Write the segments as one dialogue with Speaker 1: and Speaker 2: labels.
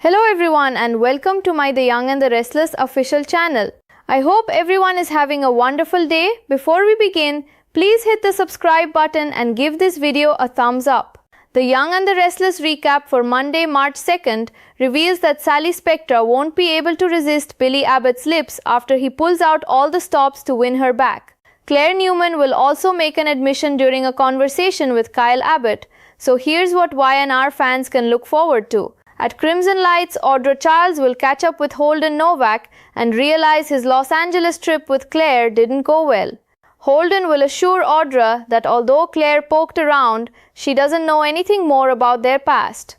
Speaker 1: Hello everyone and welcome to my The Young and the Restless official channel. I hope everyone is having a wonderful day. Before we begin, please hit the subscribe button and give this video a thumbs up. The Young and the Restless recap for Monday, March 2nd reveals that Sally Spectra won't be able to resist Billy Abbott's lips after he pulls out all the stops to win her back. Claire Newman will also make an admission during a conversation with Kyle Abbott. So here's what Y&R fans can look forward to. At Crimson Lights, Audra Charles will catch up with Holden Novak and realize his Los Angeles trip with Claire didn't go well. Holden will assure Audra that although Claire poked around, she doesn't know anything more about their past.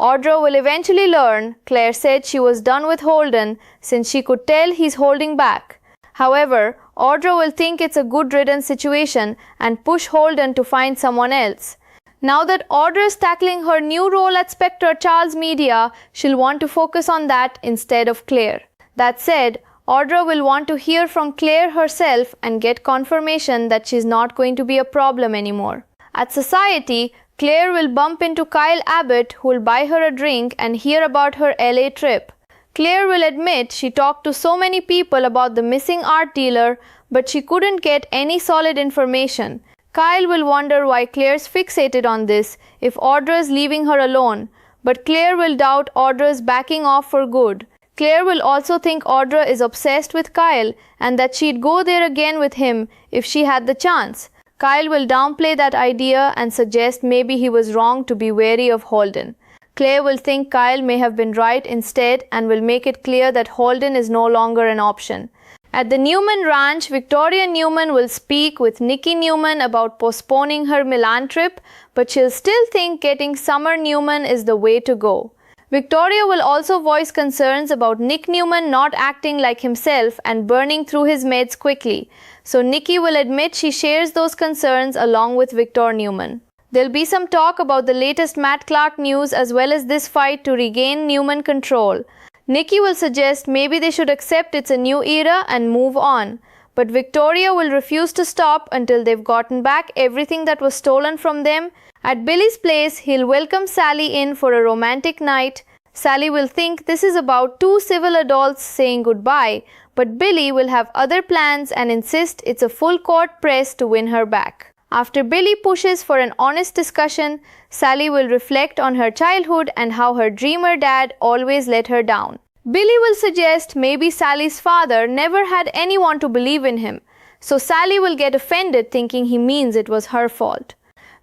Speaker 1: Audra will eventually learn Claire said she was done with Holden since she could tell he's holding back. However, Audra will think it's a good riddance situation and push Holden to find someone else. Now that Audra is tackling her new role at Spectre Charles Media, she'll want to focus on that instead of Claire. That said, Audra will want to hear from Claire herself and get confirmation that she's not going to be a problem anymore. At Society, Claire will bump into Kyle Abbott, who will buy her a drink and hear about her LA trip. Claire will admit she talked to so many people about the missing art dealer, but she couldn't get any solid information. Kyle will wonder why Claire's fixated on this if Audra's leaving her alone, but Claire will doubt Audra's backing off for good. Claire will also think Audra is obsessed with Kyle and that she'd go there again with him if she had the chance. Kyle will downplay that idea and suggest maybe he was wrong to be wary of Holden. Claire will think Kyle may have been right instead and will make it clear that Holden is no longer an option. At the Newman Ranch, Victoria Newman will speak with Nikki Newman about postponing her Milan trip, but she'll still think getting Summer Newman is the way to go. Victoria will also voice concerns about Nick Newman not acting like himself and burning through his meds quickly, so Nikki will admit she shares those concerns along with Victor Newman. There'll be some talk about the latest Matt Clark news as well as this fight to regain Newman control. Nikki will suggest maybe they should accept it's a new era and move on, but Victoria will refuse to stop until they've gotten back everything that was stolen from them. At Billy's place, he'll welcome Sally in for a romantic night. Sally will think this is about two civil adults saying goodbye, but Billy will have other plans and insist it's a full-court press to win her back. After Billy pushes for an honest discussion, Sally will reflect on her childhood and how her dreamer dad always let her down. Billy will suggest maybe Sally's father never had anyone to believe in him, so Sally will get offended thinking he means it was her fault.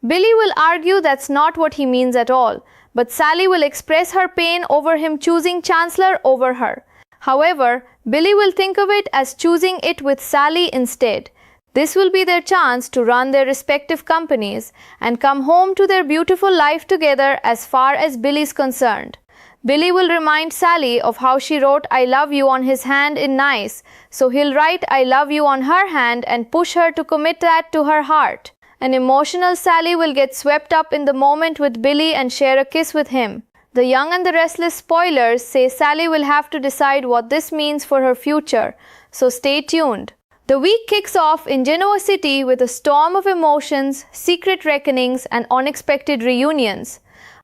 Speaker 1: Billy will argue that's not what he means at all, but Sally will express her pain over him choosing Chancellor over her. However, Billy will think of it as choosing it with Sally instead. This will be their chance to run their respective companies and come home to their beautiful life together as far as Billy's concerned. Billy will remind Sally of how she wrote I love you on his hand in Nice, so he'll write I love you on her hand and push her to commit that to her heart. An emotional Sally will get swept up in the moment with Billy and share a kiss with him. The Young and the Restless spoilers say Sally will have to decide what this means for her future, so stay tuned. The week kicks off in Genoa City with a storm of emotions, secret reckonings, and unexpected reunions.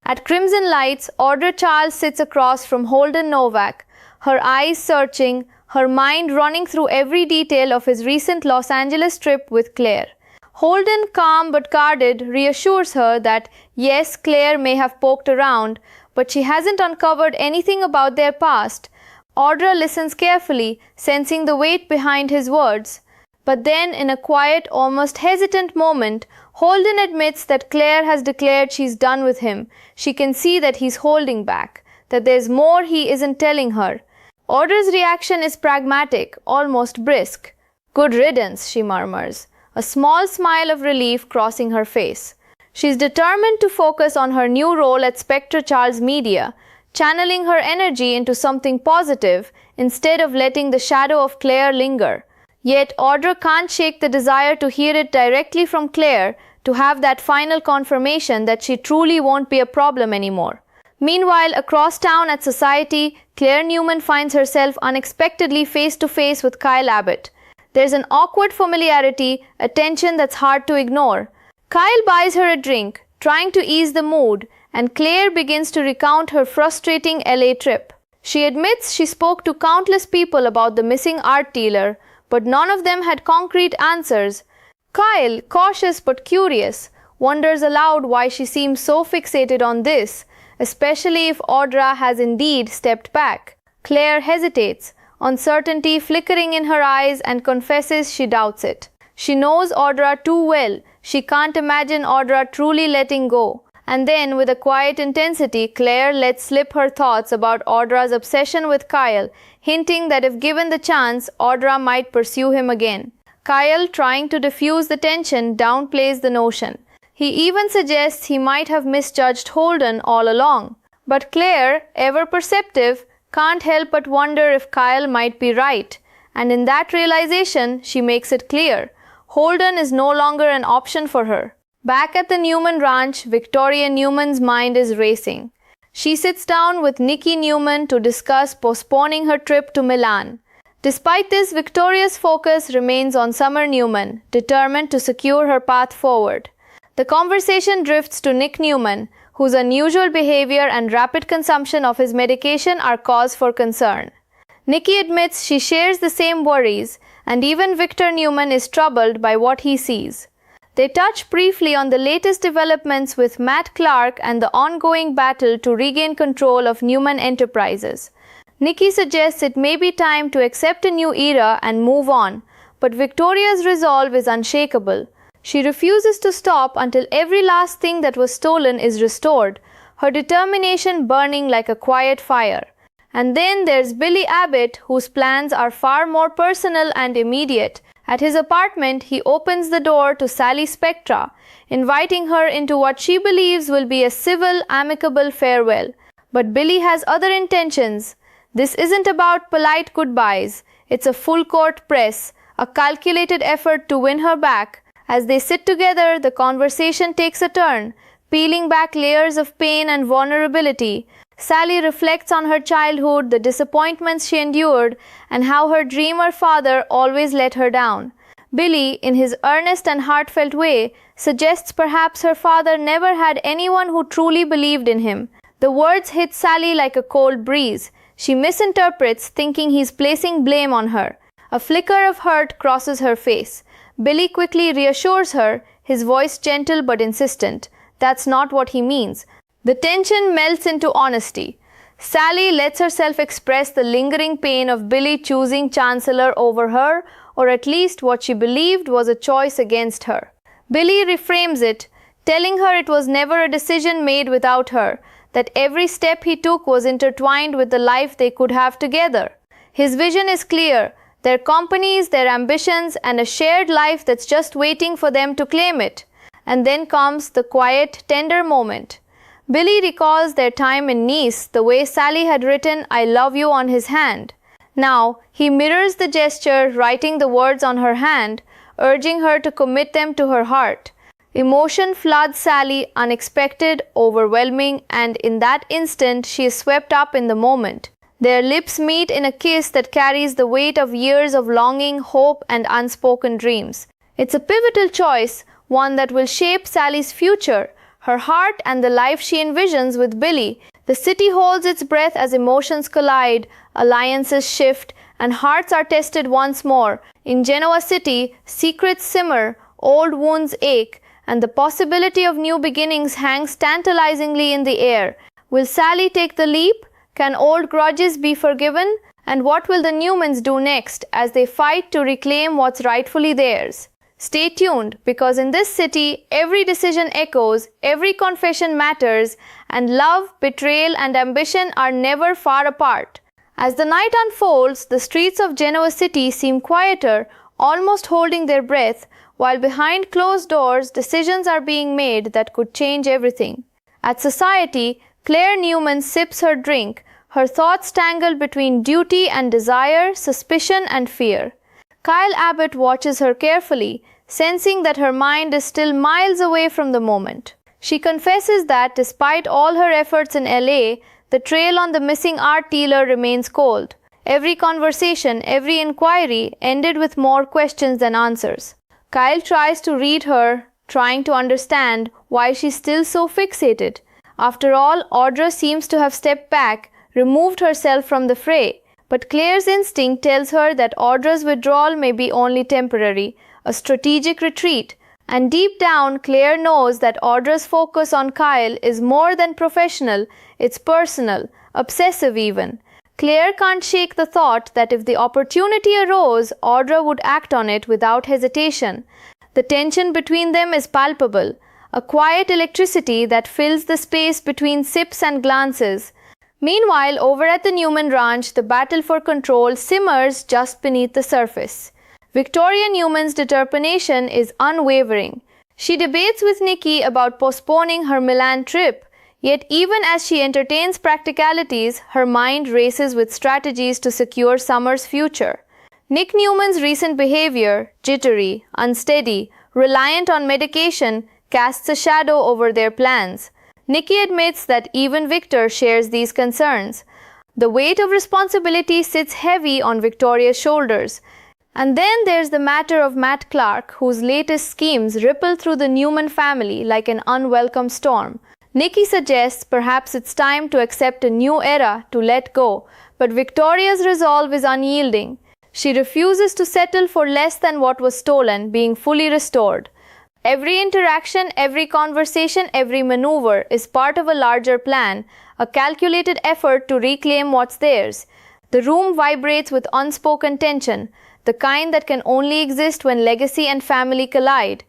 Speaker 1: At Crimson Lights, Audra Charles sits across from Holden Novak, her eyes searching, her mind running through every detail of his recent Los Angeles trip with Claire. Holden, calm but guarded, reassures her that yes, Claire may have poked around, but she hasn't uncovered anything about their past. Audra listens carefully, sensing the weight behind his words. But then, in a quiet, almost hesitant moment, Holden admits that Claire has declared she's done with him. She can see that he's holding back, that there's more he isn't telling her. Audra's reaction is pragmatic, almost brisk. Good riddance, she murmurs, a small smile of relief crossing her face. She's determined to focus on her new role at Spectre Charles Media, channeling her energy into something positive instead of letting the shadow of Claire linger. Yet Audra can't shake the desire to hear it directly from Claire, to have that final confirmation that she truly won't be a problem anymore. Meanwhile, across town at Society, Claire Newman finds herself unexpectedly face to face with Kyle Abbott. There's an awkward familiarity, a tension that's hard to ignore. Kyle buys her a drink, trying to ease the mood, and Claire begins to recount her frustrating LA trip. She admits she spoke to countless people about the missing art dealer, but none of them had concrete answers. Kyle, cautious but curious, wonders aloud why she seems so fixated on this, especially if Audra has indeed stepped back. Claire hesitates, uncertainty flickering in her eyes, and confesses she doubts it. She knows Audra too well. She can't imagine Audra truly letting go. And then, with a quiet intensity, Claire lets slip her thoughts about Audra's obsession with Kyle, hinting that if given the chance, Audra might pursue him again. Kyle, trying to diffuse the tension, downplays the notion. He even suggests he might have misjudged Holden all along. But Claire, ever perceptive, can't help but wonder if Kyle might be right. And in that realization, she makes it clear. Holden is no longer an option for her. Back at the Newman ranch, Victoria Newman's mind is racing. She sits down with Nikki Newman to discuss postponing her trip to Milan. Despite this, Victoria's focus remains on Summer Newman, determined to secure her path forward. The conversation drifts to Nick Newman, whose unusual behavior and rapid consumption of his medication are cause for concern. Nikki admits she shares the same worries, and even Victor Newman is troubled by what he sees. They touch briefly on the latest developments with Matt Clark and the ongoing battle to regain control of Newman Enterprises. Nikki suggests it may be time to accept a new era and move on, but Victoria's resolve is unshakable. She refuses to stop until every last thing that was stolen is restored, her determination burning like a quiet fire. And then there's Billy Abbott, whose plans are far more personal and immediate. At his apartment, he opens the door to Sally Spectra, inviting her into what she believes will be a civil, amicable farewell. But Billy has other intentions. This isn't about polite goodbyes. It's a full-court press, a calculated effort to win her back. As they sit together, the conversation takes a turn, peeling back layers of pain and vulnerability. Sally reflects on her childhood, the disappointments she endured, and how her dreamer father always let her down. Billy, in his earnest and heartfelt way, suggests perhaps her father never had anyone who truly believed in him. The words hit Sally like a cold breeze. She misinterprets, thinking he's placing blame on her. A flicker of hurt crosses her face. Billy quickly reassures her, his voice gentle but insistent. That's not what he means. The tension melts into honesty. Sally lets herself express the lingering pain of Billy choosing Chancellor over her, or at least what she believed was a choice against her. Billy reframes it, telling her it was never a decision made without her, that every step he took was intertwined with the life they could have together. His vision is clear, their companies, their ambitions, and a shared life that's just waiting for them to claim it. And then comes the quiet, tender moment. Billy recalls their time in Nice, the way Sally had written "I love you" on his hand. Now, he mirrors the gesture, writing the words on her hand, urging her to commit them to her heart. Emotion floods Sally, unexpected, overwhelming, and in that instant she is swept up in the moment. Their lips meet in a kiss that carries the weight of years of longing, hope, and unspoken dreams. It's a pivotal choice, one that will shape Sally's future, her heart, and the life she envisions with Billy. The city holds its breath as emotions collide, alliances shift, and hearts are tested once more. In Genoa City, secrets simmer, old wounds ache, and the possibility of new beginnings hangs tantalizingly in the air. Will Sally take the leap? Can old grudges be forgiven? And what will the Newmans do next as they fight to reclaim what's rightfully theirs? Stay tuned, because in this city, every decision echoes, every confession matters, and love, betrayal, and ambition are never far apart. As the night unfolds, the streets of Genoa City seem quieter, almost holding their breath, while behind closed doors, decisions are being made that could change everything. At Society, Claire Newman sips her drink, her thoughts tangled between duty and desire, suspicion and fear. Kyle Abbott watches her carefully, sensing that her mind is still miles away from the moment. She confesses that despite all her efforts in LA, the trail on the missing art dealer remains cold. Every conversation, every inquiry ended with more questions than answers. Kyle tries to read her, trying to understand why she's still so fixated. After all, Audra seems to have stepped back, removed herself from the fray. But Claire's instinct tells her that Audra's withdrawal may be only temporary, a strategic retreat. And deep down, Claire knows that Audra's focus on Kyle is more than professional, it's personal, obsessive even. Claire can't shake the thought that if the opportunity arose, Audra would act on it without hesitation. The tension between them is palpable, a quiet electricity that fills the space between sips and glances. Meanwhile, over at the Newman ranch, the battle for control simmers just beneath the surface. Victoria Newman's determination is unwavering. She debates with Nikki about postponing her Milan trip, yet even as she entertains practicalities, her mind races with strategies to secure Summer's future. Nick Newman's recent behavior, jittery, unsteady, reliant on medication, casts a shadow over their plans. Nikki admits that even Victor shares these concerns. The weight of responsibility sits heavy on Victoria's shoulders. And then there's the matter of Matt Clark, whose latest schemes ripple through the Newman family like an unwelcome storm. Nikki suggests perhaps it's time to accept a new era, to let go, but Victoria's resolve is unyielding. She refuses to settle for less than what was stolen, being fully restored. Every interaction, every conversation, every maneuver is part of a larger plan, a calculated effort to reclaim what's theirs. The room vibrates with unspoken tension, the kind that can only exist when legacy and family collide.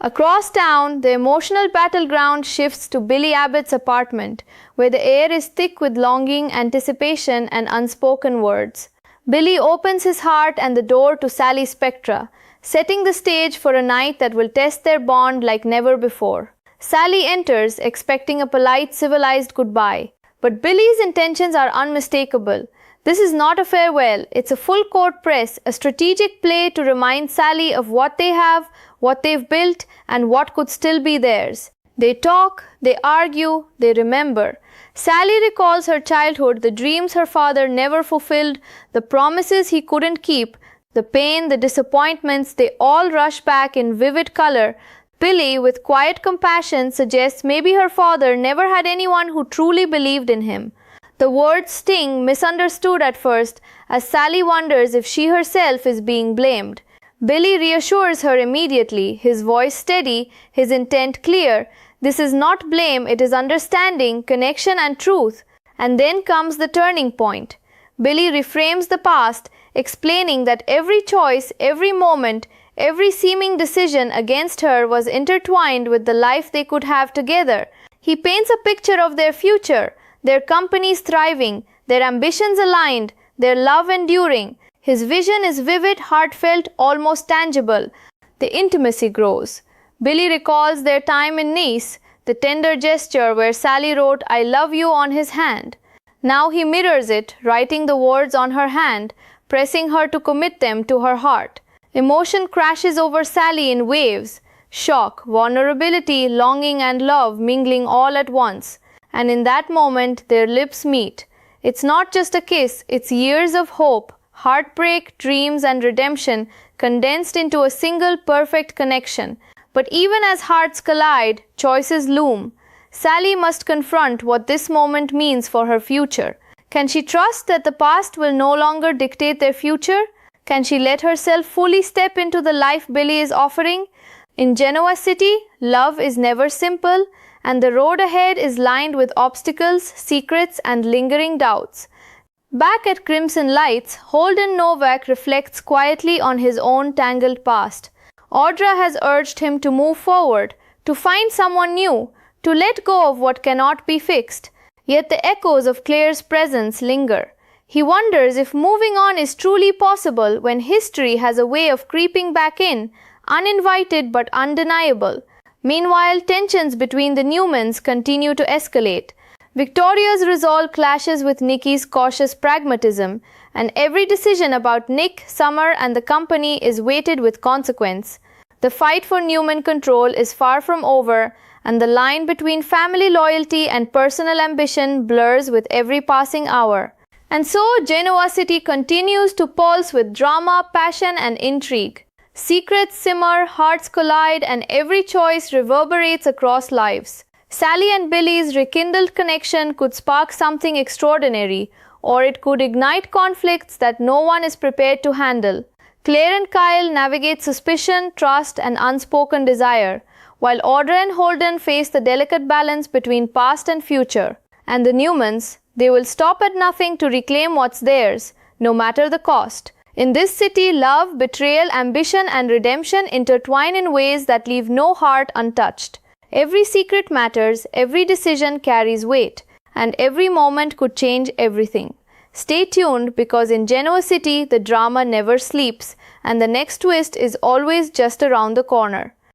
Speaker 1: Across town, the emotional battleground shifts to Billy Abbott's apartment, where the air is thick with longing, anticipation, and unspoken words. Billy opens his heart and the door to Sally Spectra, setting the stage for a night that will test their bond like never before. Sally enters, expecting a polite, civilized goodbye. But Billy's intentions are unmistakable. This is not a farewell, it's a full-court press, a strategic play to remind Sally of what they have, what they've built, and what could still be theirs. They talk, they argue, they remember. Sally recalls her childhood, the dreams her father never fulfilled, the promises he couldn't keep, the pain, the disappointments, they all rush back in vivid color. Billy, with quiet compassion, suggests maybe her father never had anyone who truly believed in him. The words sting, misunderstood at first, as Sally wonders if she herself is being blamed. Billy reassures her immediately, his voice steady, his intent clear. This is not blame, it is understanding, connection and truth. And then comes the turning point. Billy reframes the past, explaining that every choice, every moment, every seeming decision against her was intertwined with the life they could have together. He paints a picture of their future, their companies thriving, their ambitions aligned, their love enduring. His vision is vivid, heartfelt, almost tangible. The intimacy grows. Billy recalls their time in Nice, the tender gesture where Sally wrote, "I love you" on his hand. Now he mirrors it, writing the words on her hand, pressing her to commit them to her heart. Emotion crashes over Sally in waves. Shock, vulnerability, longing and love mingling all at once. And in that moment, their lips meet. It's not just a kiss, it's years of hope, heartbreak, dreams and redemption condensed into a single perfect connection. But even as hearts collide, choices loom. Sally must confront what this moment means for her future. Can she trust that the past will no longer dictate their future? Can she let herself fully step into the life Billy is offering? In Genoa City, love is never simple, and the road ahead is lined with obstacles, secrets, and lingering doubts. Back at Crimson Lights, Holden Novak reflects quietly on his own tangled past. Audra has urged him to move forward, to find someone new, to let go of what cannot be fixed. Yet the echoes of Claire's presence linger. He wonders if moving on is truly possible when history has a way of creeping back in, uninvited but undeniable. Meanwhile, tensions between the Newmans continue to escalate. Victoria's resolve clashes with Nikki's cautious pragmatism, and every decision about Nick, Summer, and the company is weighted with consequence. The fight for Newman control is far from over, and the line between family loyalty and personal ambition blurs with every passing hour. And so, Genoa City continues to pulse with drama, passion, and intrigue. Secrets simmer, hearts collide, and every choice reverberates across lives. Sally and Billy's rekindled connection could spark something extraordinary, or it could ignite conflicts that no one is prepared to handle. Claire and Kyle navigate suspicion, trust, and unspoken desire, while Audrey and Holden face the delicate balance between past and future. And the Newmans, they will stop at nothing to reclaim what's theirs, no matter the cost. In this city, love, betrayal, ambition, and redemption intertwine in ways that leave no heart untouched. Every secret matters, every decision carries weight, and every moment could change everything. Stay tuned, because in Genoa City, the drama never sleeps, and the next twist is always just around the corner.